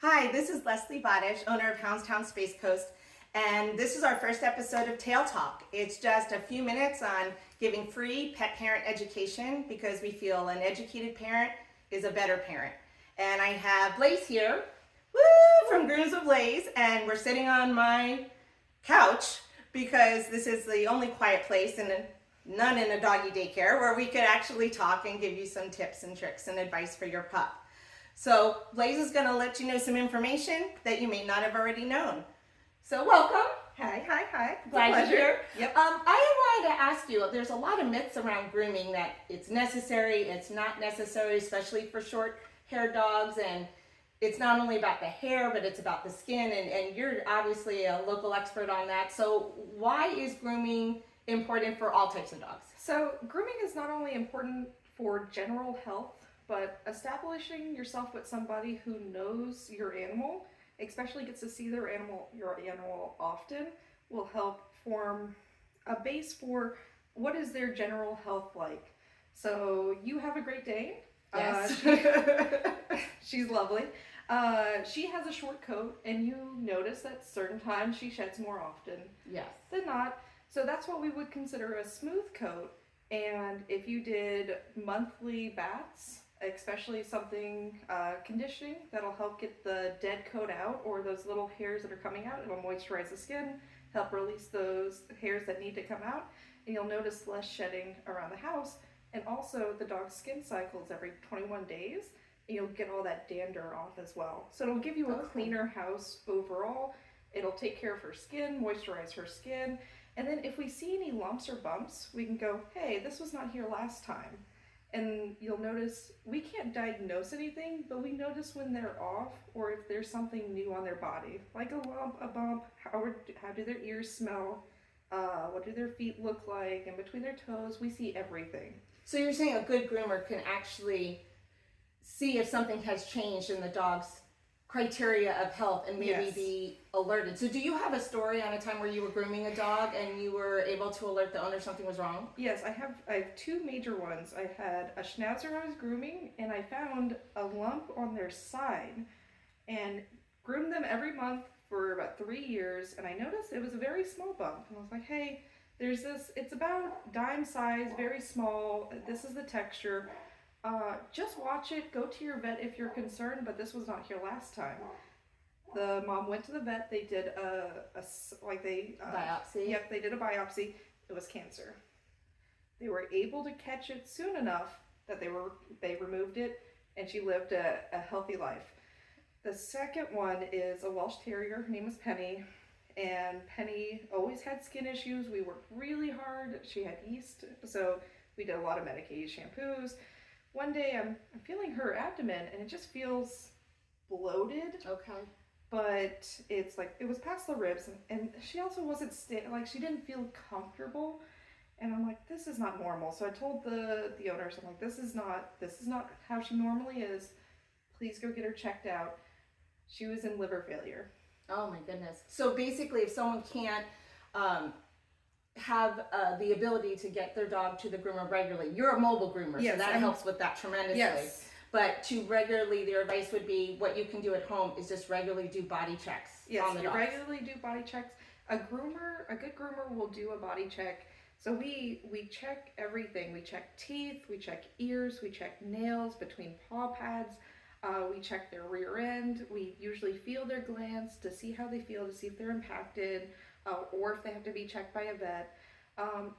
Hi, this is Leslie Bodish, owner of Houndstown Space Coast, and this is our first episode of Tail Talk. It's just a few minutes on giving free pet parent education because we feel an educated parent is a better parent. And I have Blaze here, woo, from Grooms of Blaze, and we're sitting on my couch because this is the only quiet place and none in a doggy daycare where we could actually talk and give you some tips and tricks and advice for your pup. So Blaze is going to let you know some information that you may not have already known. So welcome. Hi. Glad you're here. Yep. I wanted to ask you, there's a lot of myths around grooming that it's necessary, it's not necessary, especially for short-haired dogs, and it's not only about the hair, but it's about the skin, and you're obviously a local expert on that. So why is grooming important for all types of dogs? So grooming is not only important for general health, but establishing yourself with somebody who knows your animal, especially gets to see your animal often, will help form a base for what is their general health like. So you have a Great Dane. Yes. She's lovely. She has a short coat, and you notice that certain times she sheds more often than not. So that's what we would consider a smooth coat. And if you did monthly baths, especially something conditioning that'll help get the dead coat out or those little hairs that are coming out, it'll moisturize the skin, help release those hairs that need to come out, and you'll notice less shedding around the house. And also the dog's skin cycles every 21 days, and you'll get all that dander off as well. So it'll give you a cleaner house overall. It'll take care of her skin, moisturize her skin, and then if we see any lumps or bumps, we can go, hey, this was not here last time. And you'll notice we can't diagnose anything, but we notice when they're off or if there's something new on their body, like a lump, a bump, how do their ears smell, what do their feet look like, and between their toes, we see everything. So you're saying a good groomer can actually see if something has changed in the dog's criteria of health and maybe be alerted. So do you have a story on a time where you were grooming a dog and you were able to alert the owner something was wrong? Yes, I have two major ones. I had a schnauzer I was grooming, and I found a lump on their side and groomed them every month for about 3 years, and I noticed it was a very small bump, and I was like, hey, there's this, it's about dime size, very small, this is the texture. Just watch it, go to your vet if you're concerned, but this was not here last time. The mom went to the vet, they did biopsy? Yep, they did a biopsy. It was cancer. They were able to catch it soon enough that they removed it, and she lived a healthy life. The second one is a Welsh Terrier. Her name was Penny, and Penny always had skin issues. We worked really hard. She had yeast, so we did a lot of medicated shampoos. One day I'm feeling her abdomen, and it just feels bloated. Okay. But it's like, it was past the ribs, and she also wasn't, she didn't feel comfortable. And I'm like, this is not normal. So I told the owners, I'm like, this is not how she normally is. Please go get her checked out. She was in liver failure. Oh my goodness. So basically if someone can't have the ability to get their dog to the groomer regularly, you're a mobile groomer, yes, so that helps with that tremendously. Yes. But to regularly, their advice would be what you can do at home is just regularly do body checks on the dogs. Yes, regularly do body checks. A good groomer will do a body check. So we check everything. We check teeth, we check ears, we check nails between paw pads. We check their rear end. We usually feel their glands to see how they feel, to see if they're impacted, or if they have to be checked by a vet.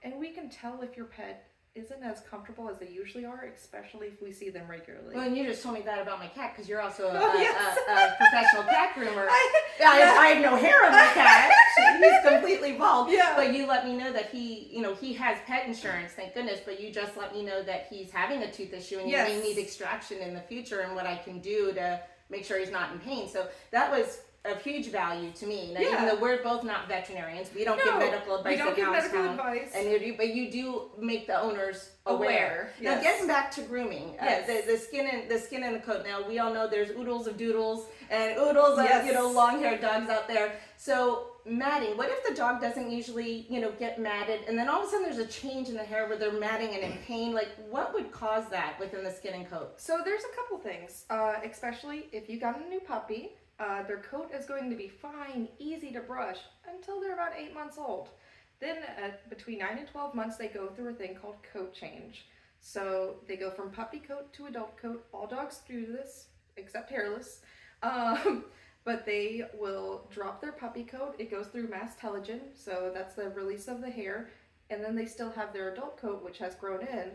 And we can tell if your pet isn't as comfortable as they usually are, especially if we see them regularly. Well, and you just told me that about my cat because you're also a professional cat groomer. I have no hair on my cat. He's completely bald. Yeah. But you let me know that he has pet insurance, thank goodness. But you just let me know that he's having a tooth issue and he may need extraction in the future, and what I can do to make sure he's not in pain. So that was of huge value to me. Now, even though we're both not veterinarians, we don't give medical advice. We don't give medical advice. But you do make the owners aware. Yes. Now, getting back to grooming, the skin and the coat. Now, we all know there's oodles of doodles and oodles of long-haired dogs out there. So matting. What if the dog doesn't usually get matted, and then all of a sudden there's a change in the hair where they're matting and in pain? Like, what would cause that within the skin and coat? So there's a couple things, especially if you got a new puppy. their coat is going to be fine, easy to brush until they're about 8 months old. Then between 9 and 12 months, they go through a thing called coat change. So they go from puppy coat to adult coat. All dogs do this, except hairless. But they will drop their puppy coat. It goes through mastolygen, so that's the release of the hair. And then they still have their adult coat, which has grown in.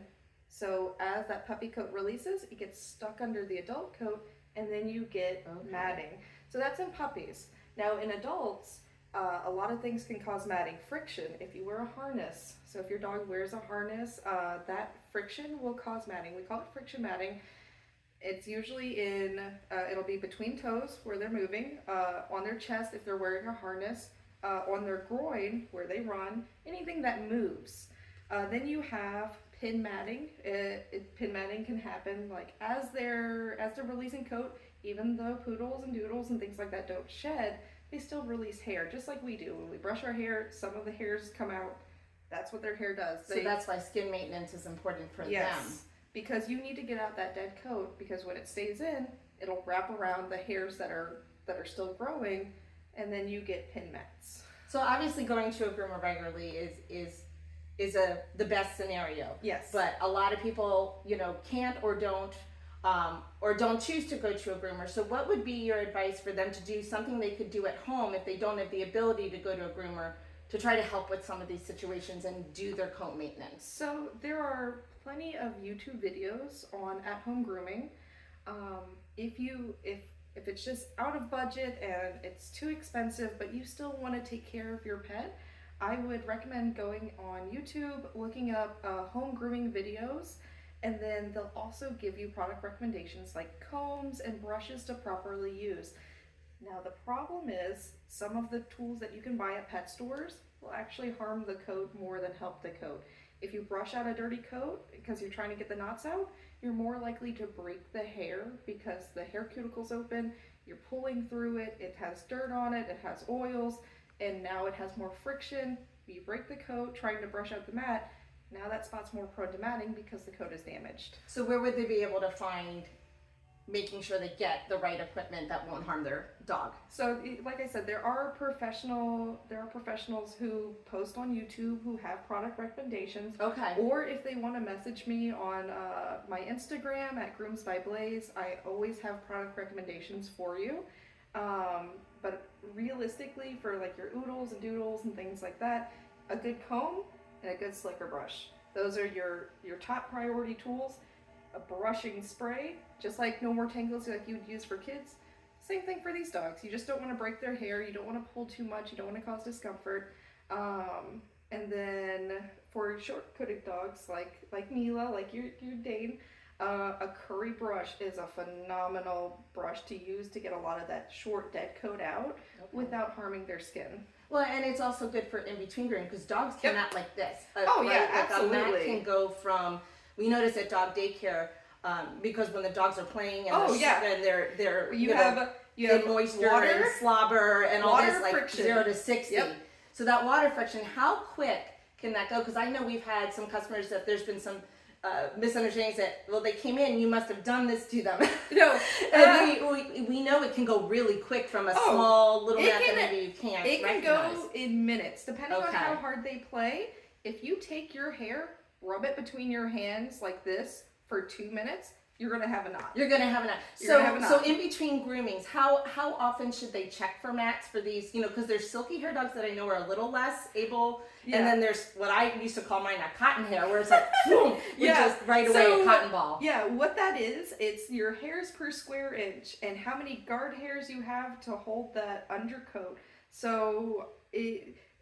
So as that puppy coat releases, it gets stuck under the adult coat, and then you get matting. So that's in puppies. Now in adults, a lot of things can cause matting. Friction, if you wear a harness. So if your dog wears a harness, that friction will cause matting. We call it friction matting. It's usually in, it'll be between toes where they're moving, on their chest if they're wearing a harness, on their groin where they run, anything that moves. Then you have pin matting. Pin matting can happen like as they're releasing coat. Even though poodles and doodles and things like that don't shed, they still release hair, just like we do. When we brush our hair, some of the hairs come out. That's what their hair does. So that's why skin maintenance is important for them. Because you need to get out that dead coat, because when it stays in, it'll wrap around the hairs that are still growing, and then you get pin mats. So obviously going to a groomer regularly is the best scenario. Yes. But a lot of people, can't or don't choose to go to a groomer. So what would be your advice for them to do, something they could do at home if they don't have the ability to go to a groomer, to try to help with some of these situations and do their coat maintenance? So there are plenty of YouTube videos on at-home grooming. If it's just out of budget and it's too expensive, but you still want to take care of your pet, I would recommend going on YouTube, looking up home grooming videos, and then they'll also give you product recommendations like combs and brushes to properly use. Now the problem is some of the tools that you can buy at pet stores will actually harm the coat more than help the coat. If you brush out a dirty coat because you're trying to get the knots out, you're more likely to break the hair because the hair cuticle's open, you're pulling through it, it has dirt on it, it has oils, and now it has more friction. You break the coat trying to brush out the mat, now that spot's more prone to matting because the coat is damaged. So where would they be able to find making sure they get the right equipment that won't harm their dog? So like I said, there are professionals who post on YouTube who have product recommendations. Okay. Or if they want to message me on my Instagram at Grooms by Blaze, I always have product recommendations for you. But realistically, for like your oodles and doodles and things like that, a good comb and a good slicker brush. Those are your top priority tools. A brushing spray, just like No More Tangles like you would use for kids. Same thing for these dogs. You just don't want to break their hair, you don't want to pull too much, you don't want to cause discomfort. And then for short-coated dogs like Mila, like your Dane, a curry brush is a phenomenal brush to use to get a lot of that short dead coat out without harming their skin. Well, and it's also good for in-between grooming because dogs cannot like this. Absolutely. A mat can go from, we notice at dog daycare, because when the dogs are playing and they're you have moisture water, and slobber and all this, like friction. 0 to 60. So that water friction, how quick can that go? Because I know we've had some customers that there's been some misunderstandings that, well, they came in, you must have done this to them. No, and we know it can go really quick from a small little mat that maybe you can't It can recognize. go in minutes, depending on how hard they play. If you take your hair, rub it between your hands like this for 2 minutes, you're going to have a knot. You're going to have a knot. So in between groomings, how often should they check for mats for these? Because there's silky hair dogs that I know are a little less able, and then there's what I used to call mine a cotton hair, where it's like, boom, just right away a cotton ball. Yeah, what that is, it's your hairs per square inch and how many guard hairs you have to hold that undercoat. So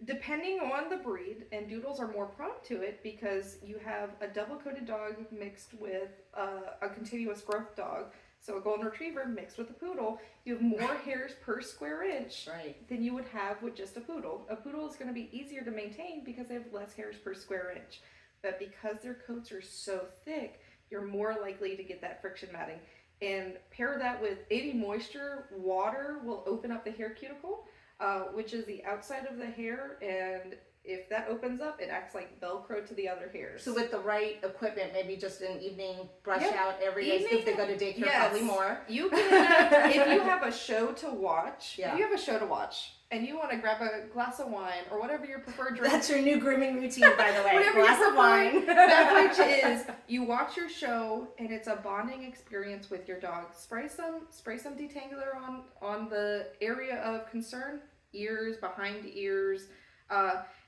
depending on the breed, and doodles are more prone to it because you have a double-coated dog mixed with a continuous growth dog. So a golden retriever mixed with a poodle, you have more hairs per square inch than you would have with just a poodle. A poodle is going to be easier to maintain because they have less hairs per square inch. But because their coats are so thick, you're more likely to get that friction matting. And pair that with any moisture, water will open up the hair cuticle, which is the outside of the hair, and if that opens up, it acts like Velcro to the other hairs. So with the right equipment, maybe just an evening brush Yep. out every day. If they go to daycare, Yes. probably more. You can, if you have a show to watch, Yeah. if you have a show to watch and you want to grab a glass of wine or whatever your preferred drink. That's your new grooming routine, by the way. Whatever Glass your of wine. beverage is, you watch your show and it's a bonding experience with your dog. Spray some detangler on the area of concern, ears, behind ears.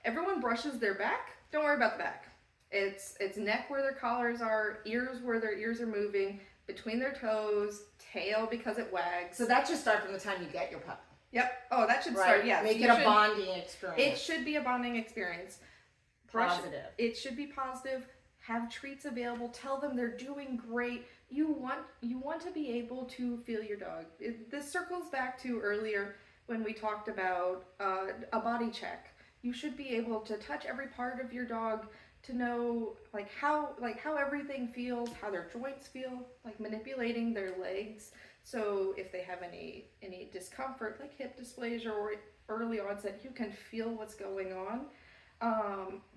Everyone brushes their back. Don't worry about the back. It's neck where their collars are, ears where their ears are moving, between their toes, tail because it wags. So that should start from the time you get your pup. Yep. Oh, that should Right. start. Yeah. Make it a bonding experience. It should be a bonding experience. Positive. It should be positive. Have treats available. Tell them they're doing great. You want to be able to feel your dog. This circles back to earlier when we talked about a body check. You should be able to touch every part of your dog to know how everything feels, how their joints feel, like manipulating their legs. So if they have any discomfort, like hip dysplasia or early onset, you can feel what's going on.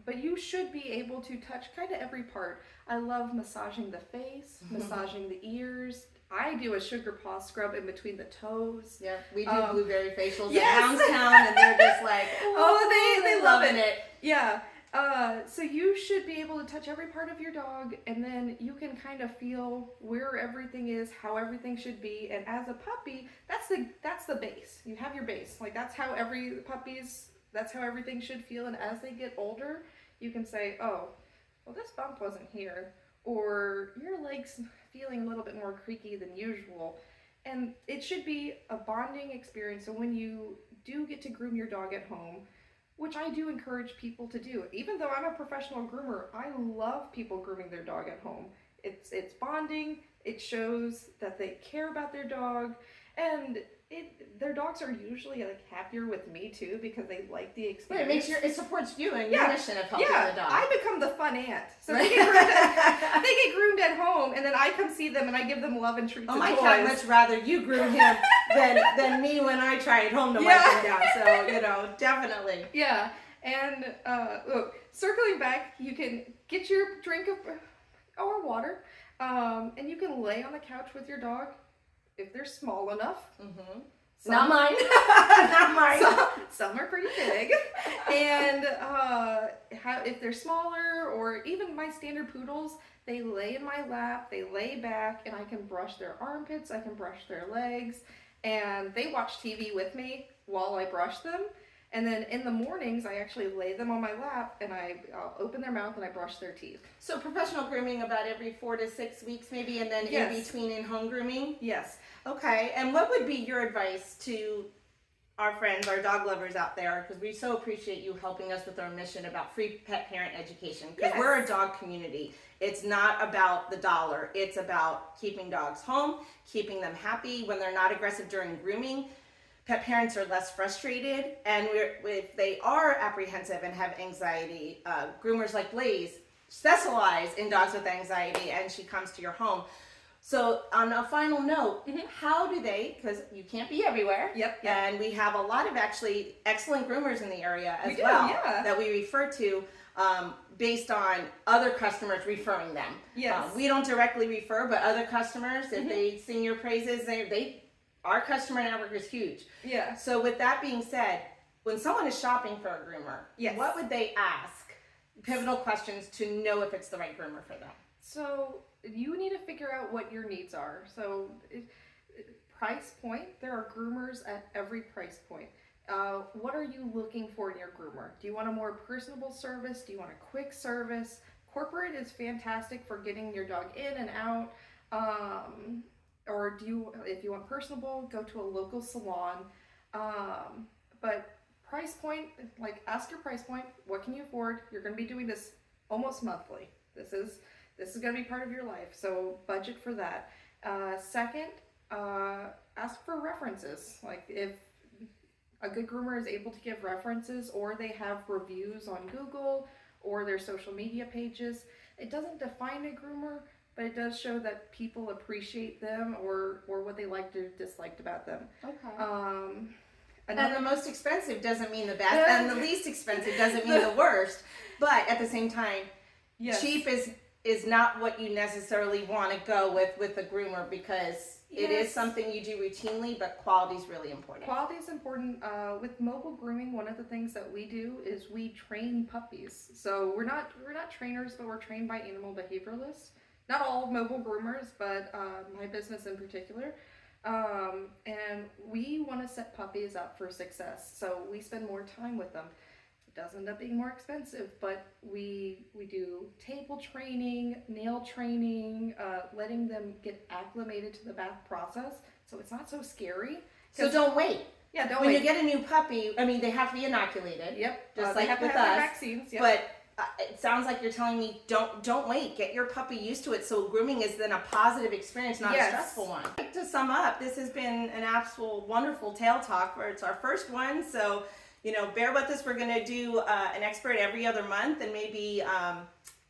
But you should be able to touch kind of every part. I love massaging the face, massaging the ears. I do a sugar paw scrub in between the toes. Yeah, we do blueberry facials yes. at Houndstown, and they're just like, they love loving it. Yeah. So you should be able to touch every part of your dog, and then you can kind of feel where everything is, how everything should be. And as a puppy, that's the base. You have your base. Like that's how everything should feel. And as they get older, you can say, oh, well, this bump wasn't here, or your leg's feeling a little bit more creaky than usual. And it should be a bonding experience. So when you do get to groom your dog at home, which I do encourage people to do. Even though I'm a professional groomer, I love people grooming their dog at home. It's bonding. It shows that they care about their dog, and their dogs are usually happier with me too because they like the experience. Yeah, it supports you and your mission of helping the dog. I become the fun aunt. So they get groomed at home, and then I come see them and I give them love and treats. My cat much rather you groom him than me when I try at home to wipe him down. So definitely. Yeah, and look, circling back, you can get your drink or water, and you can lay on the couch with your dog. If they're small enough. Mm-hmm. Not mine. Not mine. Some are pretty big. And if they're smaller, or even my standard poodles, they lay in my lap, they lay back, and I can brush their armpits, I can brush their legs, and they watch TV with me while I brush them. And then in the mornings, I actually lay them on my lap, and I'll open their mouth and I brush their teeth. So professional grooming about every 4 to 6 weeks maybe, and then in between in home grooming? Yes. Okay, and what would be your advice to our friends, our dog lovers out there? Because we so appreciate you helping us with our mission about free pet parent education. Because we're a dog community. It's not about the dollar. It's about keeping dogs home, keeping them happy when they're not aggressive during grooming. Pet parents are less frustrated, and if they are apprehensive and have anxiety, groomers like Blaze specialize in dogs with anxiety, and she comes to your home. So on a final note, how do they, because you can't be everywhere, and we have a lot of actually excellent groomers in the area as well that we refer to based on other customers referring them. Yes. We don't directly refer, but other customers, if they sing your praises, our customer network is huge. Yeah. So with that being said, when someone is shopping for a groomer, what would they ask? Pivotal questions to know if it's the right groomer for them. So you need to figure out what your needs are. So price point, there are groomers at every price point. What are you looking for in your groomer? Do you want a more personable service? Do you want a quick service? Corporate is fantastic for getting your dog in and out. Or if you want personable, go to a local salon. But price point, ask your price point. What can you afford? You're going to be doing this almost monthly. This is going to be part of your life. So budget for that. Second, ask for references. Like if a good groomer is able to give references, or they have reviews on Google or their social media pages. It doesn't define a groomer, but it does show that people appreciate them or what they liked or disliked about them. Okay. And the most expensive doesn't mean the best, and the least expensive doesn't mean the worst. But at the same time, cheap is not what you necessarily want to go with a groomer, because it is something you do routinely, but quality is really important. Quality is important. With mobile grooming, one of the things that we do is we train puppies. So we're not trainers, but we're trained by animal behavioralists. Not all mobile groomers, but my business in particular. And we want to set puppies up for success. So we spend more time with them. It does end up being more expensive, but we do table training, nail training, letting them get acclimated to the bath process, so it's not so scary. So don't wait. Yeah, don't when wait. you get a new puppy, I mean, they have to be inoculated. Yep. Just they like have with to have us. their vaccines. Yep. But it sounds like you're telling me don't wait. Get your puppy used to it, so grooming is then a positive experience, not a stressful one. To sum up, this has been an absolute wonderful tail talk, where it's our first one. So, bear with us. We're going to do an expert every other month, and maybe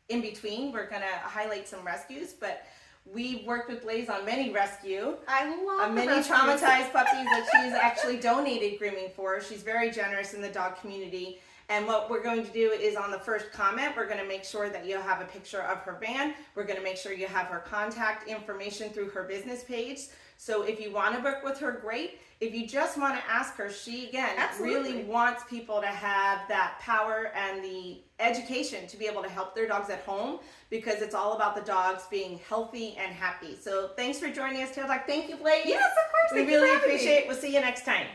in between we're going to highlight some rescues. But we've worked with Blaze on many rescue. I love many rescues. Traumatized puppies that she's actually donated grooming for. She's very generous in the dog community. And what we're going to do is, on the first comment, we're going to make sure that you have a picture of her van. We're going to make sure you have her contact information through her business page. So if you want to book with her, great. If you just want to ask her, she, again, really wants people to have that power and the education to be able to help their dogs at home, because it's all about the dogs being healthy and happy. So thanks for joining us, Tail Talk. Thank you, Blaze. Yes, of course. We really appreciate it. We'll see you next time.